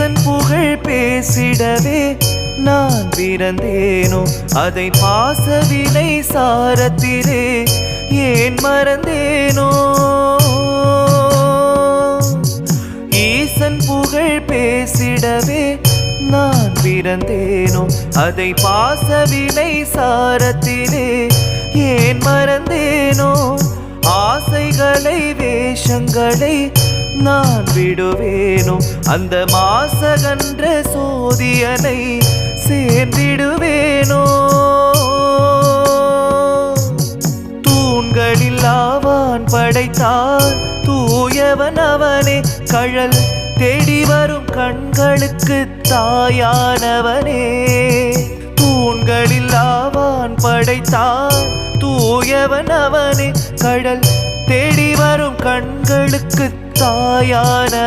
ஈசன் புகழ் பேசிடவே நான் பிறந்தேனோ அதை பாசவினை சாரத்திலே ஏன் மறந்தேனோ ஈசன் புகழ் பேசிடவே நான் பிறந்தேனோ அதை பாசவினை சாரத்திலே ஏன் மறந்தேனோ ஆசைகளை வேஷங்களை நான் விடுவேனோ அந்த மாசகன்ற சோதியனை சேர்ந்திடுவேனோ தூண்களில் ஆவான் படைத்தான் தூயவன் அவனே கழல் தேடி வரும் கண்களுக்கு தாயானவனே தூண்களில் ஆவான் படைத்தான் தூயவன் அவனே கடல் தேடி வரும் கண்களுக்கு தாயானவனே